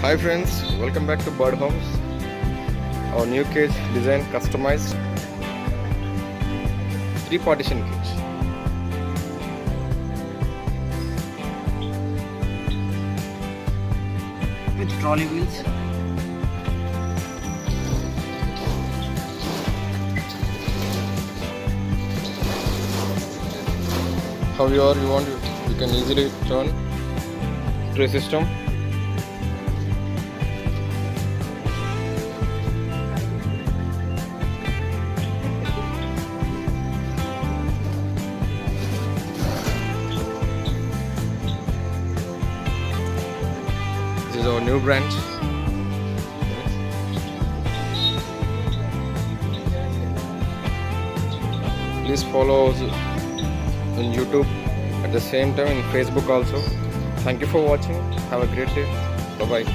Hi friends, welcome back to Bird Homes. Our new cage design customized 3 partition cage. With trolley wheels. However you want, you can easily turn tray system. This is our new branch. Please follow us in YouTube, at the same time in Facebook also. Thank you for watching. Have a great day. Bye bye.